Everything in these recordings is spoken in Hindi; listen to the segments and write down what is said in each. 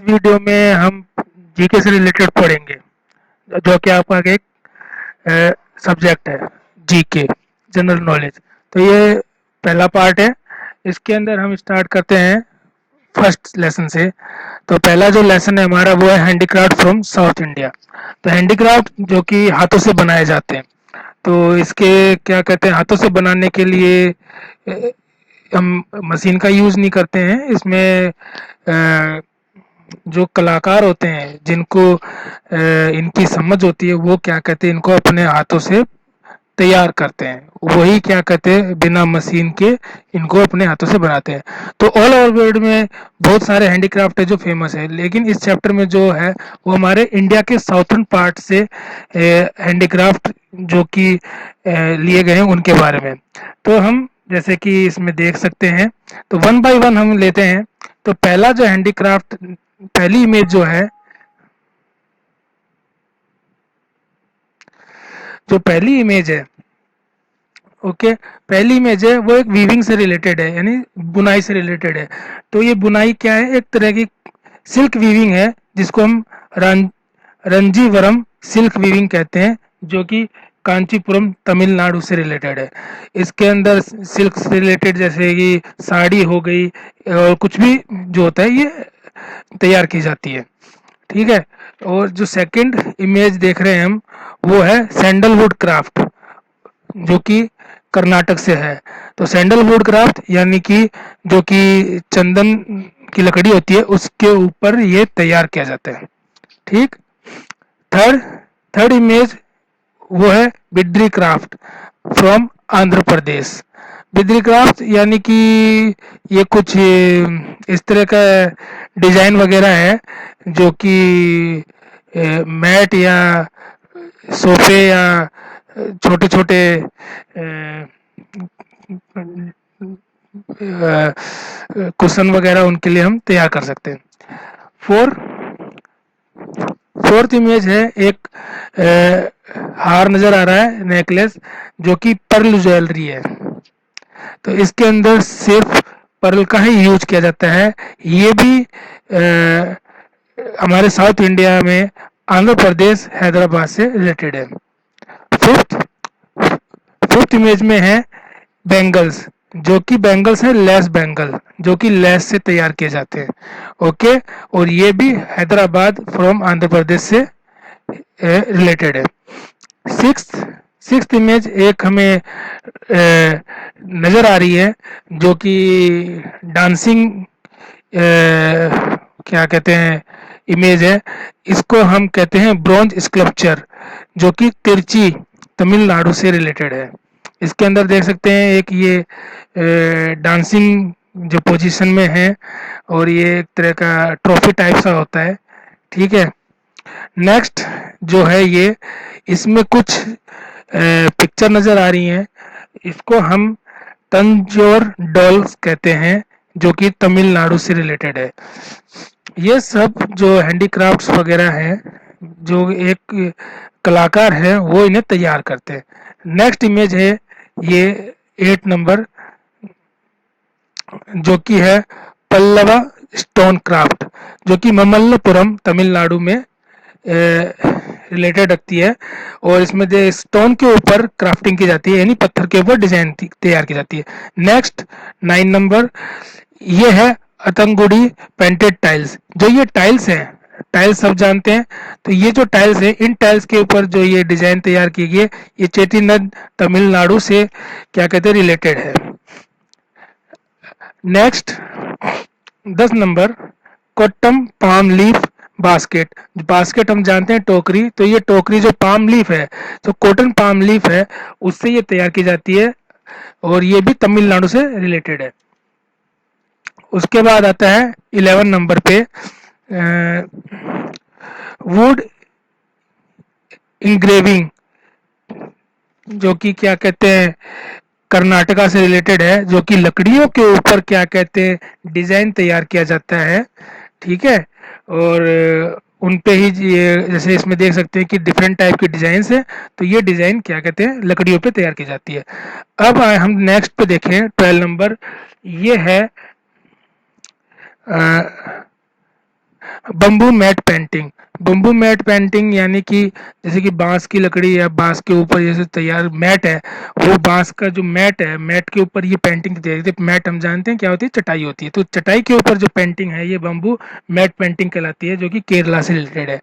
वीडियो में हम जीके से रिलेटेड पढ़ेंगे, जो कि आपका एक सब्जेक्ट है, जीके, जनरल नॉलेज। तो ये पहला पार्ट है। इसके अंदर हम स्टार्ट करते हैं फर्स्ट लेसन से। तो पहला जो लेसन है हमारा वो है हैंडीक्राफ्ट फ्रॉम साउथ इंडिया। तो हैंडीक्राफ्ट जो कि हाथों से बनाए जाते हैं, तो इसके क्या कहते हैं, हाथों से बनाने के लिए हम मशीन का यूज़ नहीं करते हैं। इसमें जो कलाकार होते हैं, जिनको इनकी समझ होती है, वो क्या कहते हैं, इनको अपने हाथों से तैयार करते हैं। वही क्या कहते हैं, बिना मशीन के इनको अपने हाथों से बनाते हैं। तो ऑल ओवर वर्ल्ड में बहुत सारे हैंडीक्राफ्ट है जो फेमस है, लेकिन इस चैप्टर में जो है वो हमारे इंडिया के साउथर्न पार्ट से हैंडीक्राफ्ट जो कि लिए गए हैं उनके बारे में। तो हम जैसे कि इसमें देख सकते हैं, तो वन बाय वन हम लेते हैं। तो पहला जो हैंडीक्राफ्ट, पहली इमेज जो है, जो पहली इमेज है, ओके, पहली इमेज है वो एक वीविंग से रिलेटेड है, यानी बुनाई से रिलेटेड है। तो ये बुनाई क्या है, एक तरह की सिल्क वीविंग है, जिसको हम रंजीवरम सिल्क वीविंग कहते हैं, जो कि कांचीपुरम तमिलनाडु से रिलेटेड है। इसके अंदर सिल्क से रिलेटेड जैसे कि साड़ी हो गई और कुछ भी जो होता है, ये तैयार की जाती है। ठीक है। और जो सेकंड इमेज देख रहे हैं हम, वो है सैंडलवुड क्राफ्ट, जो कि कर्नाटक से है। तो सैंडलवुड क्राफ्ट यानी कि जो कि चंदन की लकड़ी होती है, उसके ऊपर ये तैयार किया जाता है। ठीक। थर्ड थर्ड इमेज वो है Bidri craft from Andhra Pradesh. Bidri craft यानी कि ये कुछ इस तरह का डिजाइन वगैरह है, जो कि मैट या सोफे या छोटे छोटे कुशन वगैरह उनके लिए हम तैयार कर सकते हैं। फोर फोर्थ इमेज है एक हार नजर आ रहा है, नेकलेस, जो कि पर्ल ज्वेलरी है। तो इसके अंदर सिर्फ पर्ल का ही यूज किया जाता है। ये भी हमारे साउथ इंडिया में आंध्र प्रदेश हैदराबाद से रिलेटेड है। फिफ्थ फिफ्थ इमेज में है बैंगल्स, जो कि बैंगल्स है लेस बैंगल, जो कि लेस से तैयार किए जाते हैं। ओके। और ये भी हैदराबाद फ्रॉम आंध्र प्रदेश से रिलेटेड है। सिक्स्थ सिक्स्थ इमेज एक हमें नज़र आ रही है, जो कि डांसिंग क्या कहते हैं, इमेज है। इसको हम कहते हैं ब्रॉन्ज स्कल्पचर, जो कि तिरची तमिलनाडु से रिलेटेड है। इसके अंदर देख सकते हैं एक ये डांसिंग जो पोजीशन में है, और ये एक तरह का ट्रॉफी टाइप सा होता है। ठीक है। नेक्स्ट जो है ये, इसमें कुछ पिक्चर नज़र आ रही हैं। इसको हम तंजौर डॉल्स कहते हैं, जो कि तमिलनाडु से रिलेटेड है। ये सब जो हैंडीक्राफ्ट्स वगैरह हैं, जो एक कलाकार है वो इन्हें तैयार करते हैं। नेक्स्ट इमेज है ये 8 नंबर, जो कि है पल्लवा स्टोन क्राफ्ट, जो कि ममल्लपुरम तमिलनाडु में रिलेटेड रखती है। और इसमें जो स्टोन के ऊपर क्राफ्टिंग की जाती है, यानी पत्थर के ऊपर डिजाइन तैयार की जाती है। नेक्स्ट 9 नंबर, ये है अतंगुड़ी पेंटेड टाइल्स। जो ये टाइल्स हैं, टाइल्स सब जानते हैं। तो ये जो टाइल्स है, इन टाइल्स के ऊपर जो ये डिजाइन तैयार की गई है, ये चेटीनद तमिलनाडु से क्या कहते हैं, रिलेटेड है। Next 10 number, Kottam palm leaf basket. Basket हम जानते हैं टोकरी, तो ये टोकरी जो पाम लीफ है, जो कॉटन पाम लीफ है, उससे ये तैयार की जाती है, और ये भी तमिलनाडु से रिलेटेड है। उसके बाद आता है 11 नंबर पे वुड इंग्रेविंग, जो कि क्या कहते हैं, कर्नाटका से रिलेटेड है, जो कि लकड़ियों के ऊपर क्या कहते हैं डिजाइन तैयार किया जाता है। ठीक है। और उन पे ही ये जैसे इसमें देख सकते हैं कि डिफरेंट टाइप की डिजाइन है। तो ये डिजाइन क्या कहते हैं, लकड़ियों पे तैयार की जाती है। अब हम नेक्स्ट पे देखें 12 नंबर, ये है bamboo mat painting. Bamboo mat painting यानी कि जैसे कि बांस की लकड़ी या बांस के ऊपर जैसे तैयार मैट है, वो बांस का जो मैट है, मैट के ऊपर ये पेंटिंग तैयार होती है। मैट हम जानते हैं क्या होती है, चटाई होती है। तो चटाई के ऊपर जो पेंटिंग है ये बम्बू मैट पेंटिंग कहलाती है, जो कि केरला से रिलेटेड है।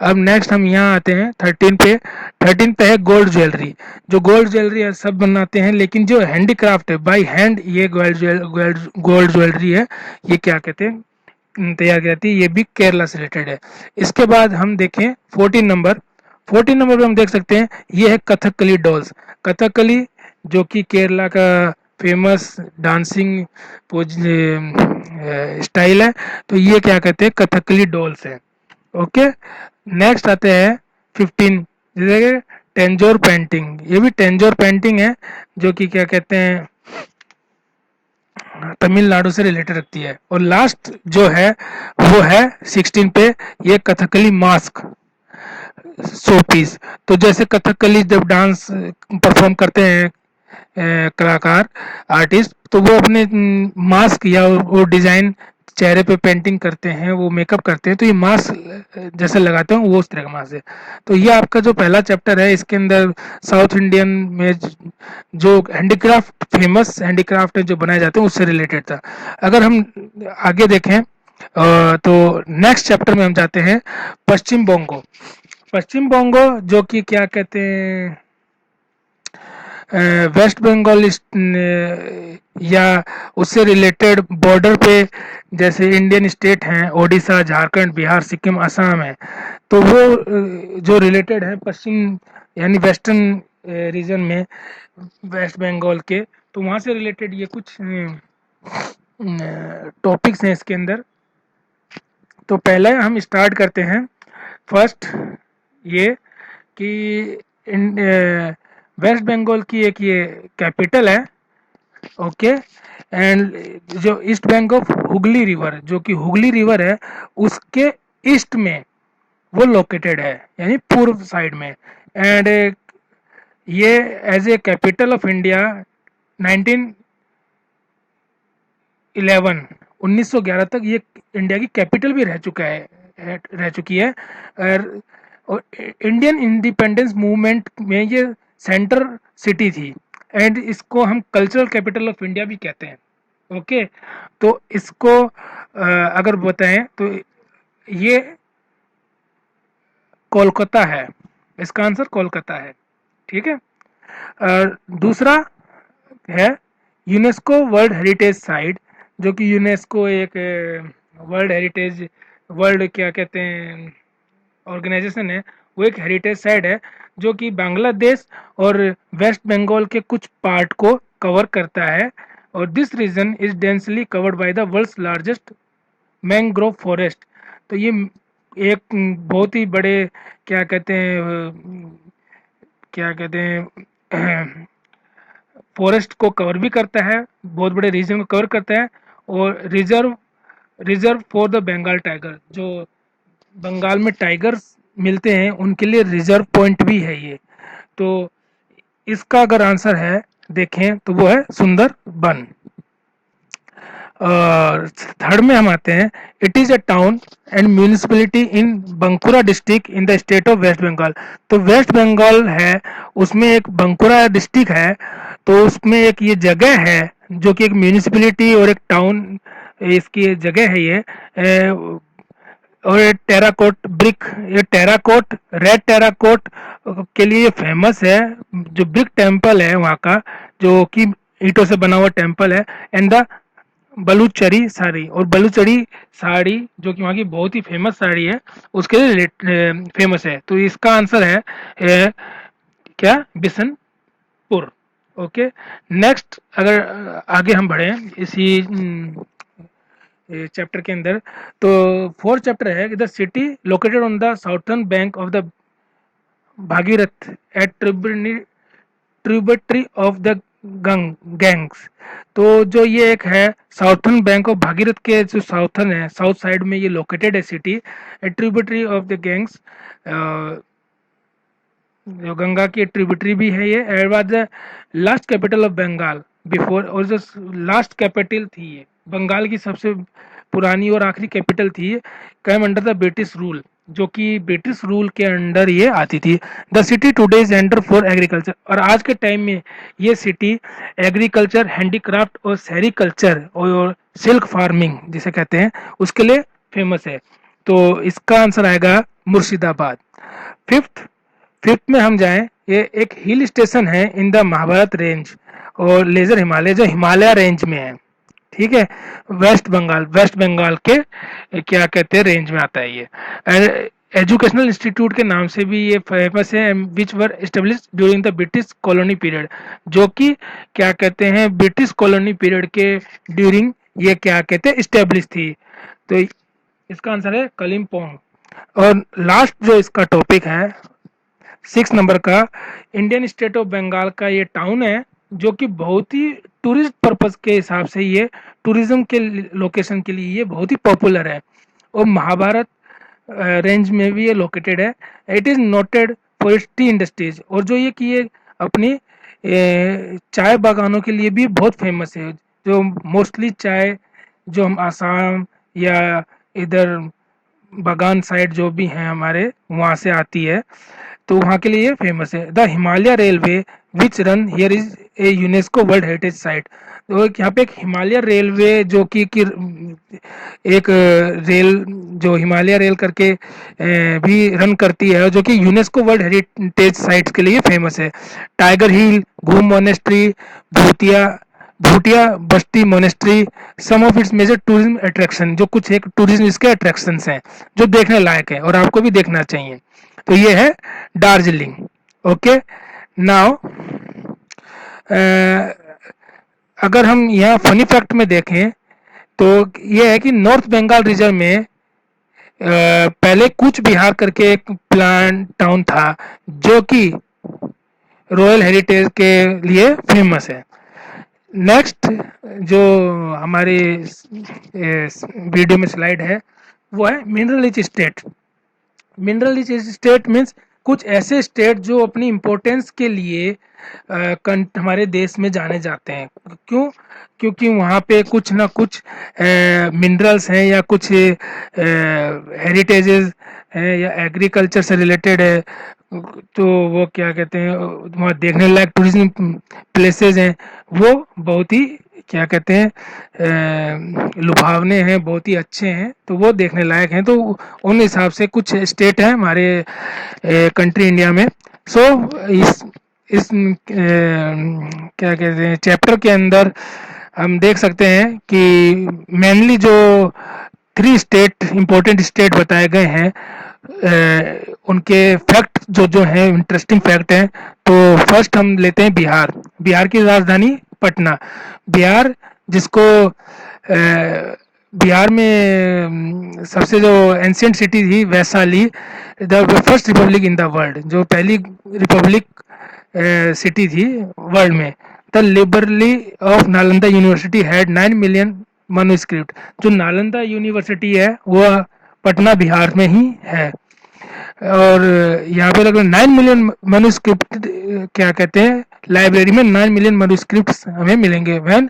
अब नेक्स्ट हम यहाँ आते हैं 13 पे। 13 पे है गोल्ड ज्वेलरी। जो गोल्ड ज्वेलरी सब बनाते हैं, लेकिन जो हैंडीक्राफ्ट है बाई हैंड, ये गोल्ड ज्वेलरी है, ये क्या कहते हैं, तैयार की जाती है, ये भी केरला से रिलेटेड है। इसके बाद हम देखें 14 नंबर। 14 नंबर पे हम देख सकते हैं ये है कथकली डॉल्स। कथकली जो कि केरला का फेमस डांसिंग स्टाइल है, तो ये क्या कहते हैं, कथकली डॉल्स है। ओके, नेक्स्ट आते हैं 15, जैसे टेंजोर पेंटिंग। ये भी टेंजोर पेंटिंग है, जो कि क्या कहते हैं, तमिलनाडु से रिलेटेड रखती है। और लास्ट जो है वो है 16 पे, ये कथकली मास्क शो पीस। तो जैसे कथकली जब डांस परफॉर्म करते हैं कलाकार, आर्टिस्ट, तो वो अपने मास्क या वो डिजाइन चेहरे पे पेंटिंग करते हैं, वो मेकअप करते हैं, तो ये मास्क जैसे लगाते हैं वो उस तरह का मास्क है। तो ये आपका जो पहला चैप्टर है, इसके अंदर साउथ इंडियन में जो हैंडीक्राफ्ट, फेमस हैंडीक्राफ्ट है जो बनाए जाते हैं, उससे रिलेटेड था। अगर हम आगे देखें तो नेक्स्ट चैप्टर में हम जाते हैं पश्चिम बोंगो। पश्चिम बोंगो जो कि क्या कहते हैं, वेस्ट बंगाल या उससे रिलेटेड बॉर्डर पे, जैसे इंडियन स्टेट हैं ओडिशा, झारखंड, बिहार, सिक्किम, असम है, तो वो जो रिलेटेड है पश्चिम यानी वेस्टर्न रीजन में, वेस्ट बंगाल के, तो वहाँ से रिलेटेड ये कुछ टॉपिक्स हैं इसके अंदर। तो पहले हम स्टार्ट करते हैं फर्स्ट, ये कि वेस्ट बंगाल की एक ये कैपिटल है। ओके, एंड जो east bank of Hooghly river, जो कि हुगली रिवर है, उसके ईस्ट में वो लोकेटेड है, यानी पूर्व साइड में। एंड ये as a capital of India 1911 1911 तक ये इंडिया की कैपिटल भी रह चुका है, रह चुकी है। और इंडियन इंडिपेंडेंस मूवमेंट में ये सेंटर सिटी थी, एंड इसको हम कल्चरल कैपिटल ऑफ इंडिया भी कहते हैं। ओके, तो इसको अगर बताएं तो ये कोलकाता है, इसका आंसर कोलकाता है। ठीक है। दूसरा है यूनेस्को वर्ल्ड हेरिटेज साइट, जो कि यूनेस्को एक वर्ल्ड हेरिटेज, वर्ल्ड क्या कहते हैं, ऑर्गेनाइजेशन है, वो एक हेरिटेज साइट है, जो कि बांग्लादेश और वेस्ट बंगाल के कुछ पार्ट को कवर करता है। और this region is densely covered by the world's largest mangrove forest. तो ये एक बहुत ही बड़े क्या कहते हैं, क्या कहते हैं, फॉरेस्ट को कवर भी करता है, बहुत बड़े रीजन को कवर करता है। और reserve reserve for the Bengal tiger, जो बंगाल में टाइगर्स मिलते हैं उनके लिए रिजर्व पॉइंट भी है ये। तो इसका अगर आंसर है देखें तो वो है सुंदर बन। और थर्ड में हम आते हैं, it is a town and municipality in Bankura district in the state of West Bengal. तो वेस्ट बंगाल है, उसमें एक बंकुरा डिस्ट्रिक्ट है, तो उसमें एक ये जगह है जो कि एक म्यूनिसिपैलिटी और एक टाउन, इसकी जगह है ये। और ये टेराकोट ब्रिक, ये टेराकोट, रेड टेराकोट के लिए फेमस है। जो ब्रिक टेम्पल है वहाँ का, जो कि ईंटों से बना हुआ टेम्पल है। एंड द बलूचरी साड़ी, और बलूचरी साड़ी जो कि वहाँ की बहुत ही फेमस साड़ी है, उसके लिए फेमस है। तो इसका आंसर है क्या, बिशनपुर। ओके, नेक्स्ट अगर आगे हम बढ़े इसी चैप्टर के अंदर, तो फोर्थ चैप्टर है the city located on the southern bank of the Bhagirath at tributary of the Ganges. तो जो ये एक है साउथर्न बैंक ऑफ भागीरथ के जो साउथर्न है, साउथ साइड में ये लोकेटेड है city, tributary of the Ganges, जो गंगा की ट्रिब्यूटरी भी है ये। And was the last capital of Bengal before, और जो लास्ट कैपिटल थी ये बंगाल की सबसे पुरानी और आखिरी कैपिटल थी, came under the British rule, जो कि ब्रिटिश रूल के अंडर ये आती थी। The city today is enter for agriculture, और आज के टाइम में ये सिटी एग्रीकल्चर, हैंडीक्राफ्ट और सेरिकल्चर और सिल्क फार्मिंग जिसे कहते हैं उसके लिए फेमस है। तो इसका आंसर आएगा मुर्शिदाबाद। फिफ्थ फिफ्थ में हम जाएं, ये एक हिल स्टेशन है इन द महाभारत रेंज और लेजर हिमालय, जो हिमालय रेंज में है। ठीक है, वेस्ट बंगाल के क्या कहते हैं रेंज में आता है ये। एजुकेशनल इंस्टीट्यूट के नाम से भी ये फेमस है, which were establish during the British colony period, जो कि क्या कहते हैं ब्रिटिश कॉलोनी पीरियड के ड्यूरिंग ये क्या कहते हैं इस्टेब्लिश थी। तो इसका आंसर है कलिम्पोंग। और लास्ट जो इसका टॉपिक है 6 नंबर का, इंडियन स्टेट ऑफ बंगाल का ये टाउन है, जो कि बहुत ही टूरिस्ट पर्पस के हिसाब से ये टूरिज्म के लोकेशन के लिए ये बहुत ही पॉपुलर है, और महाभारत रेंज में भी ये लोकेटेड है। It is noted for its T industries, और जो ये कि ये अपनी चाय बागानों के लिए भी बहुत फेमस है, जो मोस्टली चाय जो हम आसाम या इधर बागान साइड जो भी हैं हमारे वहाँ से आती है, तो वहाँ के लिए ये फेमस है। The Himalaya railway which run here is a UNESCO world heritage site, तो यहाँ पे एक हिमालय रेलवे जो कि एक रेल जो हिमालय रेल करके भी रन करती है, जो कि यूनेस्को वर्ल्ड हेरिटेज साइट्स के लिए फेमस है। टाइगर हिल, घूम monastery, Bhutia Bhutia Busty monastery, some of its major tourism attraction, जो कुछ एक टूरिज्म इसके अट्रैक्शंस हैं जो देखने लायक है और आपको भी देखना चाहिए। तो ये है दार्जिलिंग। ओके, नाउ अगर हम यहाँ फनी फैक्ट में देखें तो ये है कि नॉर्थ बंगाल रीजन में पहले कूच बिहार करके एक प्लान टाउन था, जो कि रॉयल हेरिटेज के लिए फेमस है। नेक्स्ट जो हमारी वीडियो में स्लाइड है वो है mineral rich state. Mineral rich state means कुछ ऐसे स्टेट जो अपनी इम्पोर्टेंस के लिए हमारे देश में जाने जाते हैं। क्यों? क्योंकि वहाँ पे कुछ ना कुछ मिनरल्स हैं या कुछ हेरिटेजेस हैं या एग्रीकल्चर से रिलेटेड है, तो वो क्या कहते हैं वहाँ देखने लायक टूरिज्म प्लेसेस हैं, वो बहुत ही क्या कहते हैं लुभावने हैं, बहुत ही अच्छे हैं, तो वो देखने लायक हैं। तो उन हिसाब से कुछ स्टेट हैं हमारे कंट्री इंडिया में। सो इस क्या कहते हैं चैप्टर के अंदर हम देख सकते हैं कि मेनली जो 3 स्टेट इम्पोर्टेंट स्टेट बताए गए हैं, उनके फैक्ट जो जो हैं इंटरेस्टिंग फैक्ट हैं। तो फर्स्ट हम लेते हैं बिहार। बिहार की राजधानी पटना। बिहार जिसको बिहार में सबसे जो एंशियंट सिटी थी Vaishali, the first Republic in the world, जो पहली रिपब्लिक सिटी थी वर्ल्ड में। The liberally of Nalanda university had 9 million manuscript, जो नालंदा यूनिवर्सिटी है वो पटना बिहार में ही है, और यहाँ पे लगभग 9 मिलियन मनुस्क्रिप्ट क्या कहते हैं लाइब्रेरी में 9 मिलियन मनुस्क्रिप्ट हमें मिलेंगे। When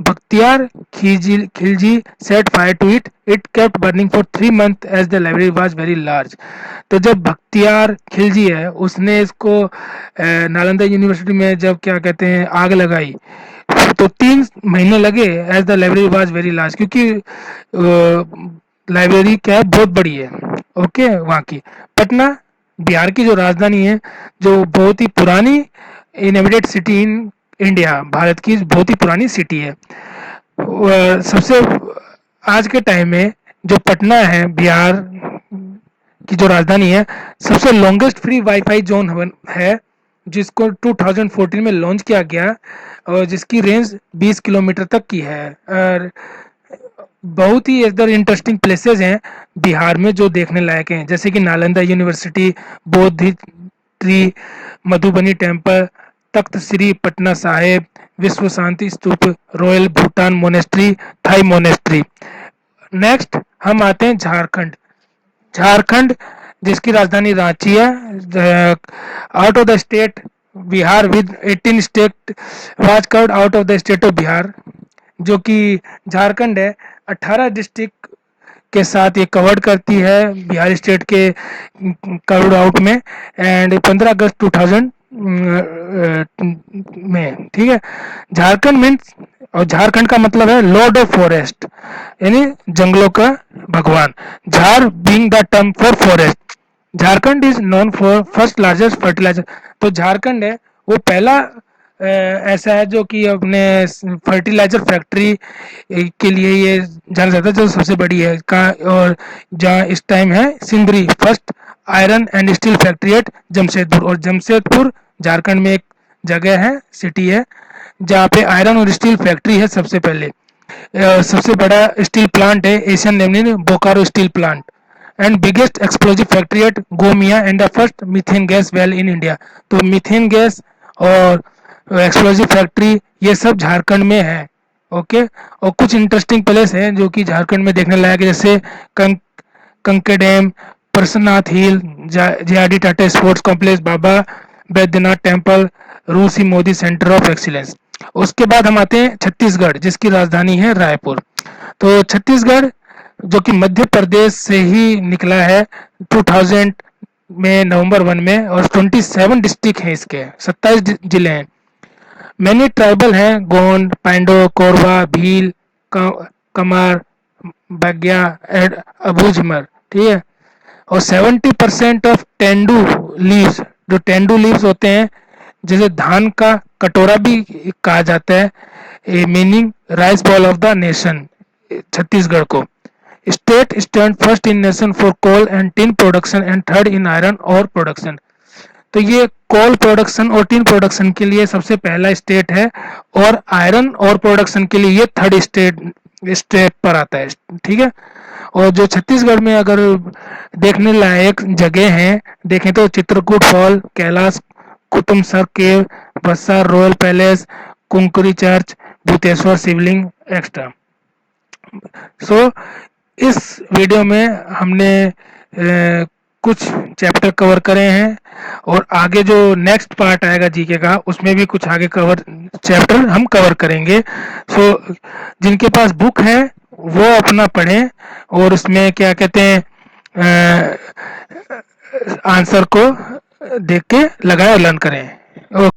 Bakhtiyar Khilji set fire to it, it kept burning for 3 month as the library was very large. तो जब बख्तियार खिलजी है उसने इसको नालंदा यूनिवर्सिटी में जब क्या कहते हैं आग लगाई, तो 3 महीने लगे as the library was very large, क्योंकि लाइब्रेरी क्या है बहुत बड़ी है। ओके, वहाँ की पटना बिहार की जो राजधानी है, जो बहुत ही पुरानी inhabited city in India, Bharat की बहुत ही पुरानी सिटी है। सबसे आज के टाइम में जो पटना है बिहार की जो राजधानी है, सबसे लॉन्गेस्ट फ्री वाईफाई जोन है, जिसको 2014 में लॉन्च किया गया और जिसकी रेंज 20 किलोमीटर तक की है। और बहुत ही इधर इंटरेस्टिंग प्लेसेस हैं बिहार में जो देखने लायक हैं, जैसे कि Nalanda university, Bodhi tree, Madhubani temple, Takht Shri Patna Sahib, Vishwa Shanti Stupa, royal Bhutan monastery, Thai monastery. Next हम आते हैं झारखंड। झारखंड जिसकी राजधानी रांची है। Out of the state Bihar with 18 state was covered out of the state of Bihar, जो कि झारखंड है 18 डिस्ट्रिक्ट के साथ ये कवर्ड करती है बिहार स्टेट के कवर्ड आउट में, एंड 15 अगस्त 2000 में, ठीक है। झारखंड मीन्स, और झारखंड का मतलब है लॉर्ड ऑफ फॉरेस्ट, यानी जंगलों का भगवान। Jhar being the term for forest, Jharkhand is known for first largest fertiliser. तो झारखंड है वो पहला ऐसा है जो कि अपने फर्टिलाइजर फैक्ट्री के लिए ये जाना जाता है, जो सबसे बड़ी है का, और जहाँ इस टाइम है Sindri first iron and steel factory eight Jamshedpur, और जमशेदपुर झारखंड में एक जगह है, सिटी है, जहाँ पे आयरन और स्टील फैक्ट्री है सबसे पहले। सबसे बड़ा स्टील प्लांट है एशियन लेमनिन Bokaro steel plant, and biggest explosive factory at Gomia and the first methane gas well in India. तो मीथेन गैस और एक्सप्लोजिव फैक्ट्री ये सब झारखंड में है। ओके, और कुछ इंटरेस्टिंग प्लेस है जो कि झारखंड में देखने लायक है, जैसे कंके डैम, परसनाथ हिल, जेआरडी टाटा स्पोर्ट्स कॉम्प्लेक्स, बाबा बैद्यनाथ टेम्पल, रूसी मोदी सेंटर ऑफ एक्सीलेंस। उसके बाद हम आते हैं छत्तीसगढ़, जिसकी राजधानी है रायपुर। तो छत्तीसगढ़ जो कि मध्य प्रदेश से ही निकला है 2000 में, नवंबर 1 में, और 27 डिस्ट्रिक्ट हैं इसके, 27 जिले हैं। मैनी ट्राइबल हैं, गोंड, पांडो, कोरवा, भील, कमार, बग्या एंड अबूझमर, ठीक है। और 70% ऑफ टेंडू लीव्स, जो टेंडू लीव्स होते हैं, जैसे धान का कटोरा भी कहा जाता है, meaning rice bowl of the nation, Chhattisgarh को। State stand first in nation for coal and tin production and third in iron ore production. तो ये कोल प्रोडक्शन और टिन प्रोडक्शन के लिए सबसे पहला स्टेट है, और आयरन और प्रोडक्शन के लिए ये थर्ड स्टेट पर आता है, ठीक है। और जो छत्तीसगढ़ में अगर देखने लायक जगह हैं देखें तो चित्रकूट फॉल, कैलाश कुतुबसर केव, बस्सार royal palace, Kunkuri church, Bhuteshwar शिवलिंग एक्स्ट्रा। सो इस वीडियो में हमने कुछ चैप्टर कवर करे हैं, और आगे जो नेक्स्ट पार्ट आएगा जीके का उसमें भी कुछ आगे कवर चैप्टर हम कवर करेंगे। सो जिनके पास बुक है वो अपना पढ़ें, और उसमें क्या कहते हैं आंसर को देख के लगाए और लर्न करें।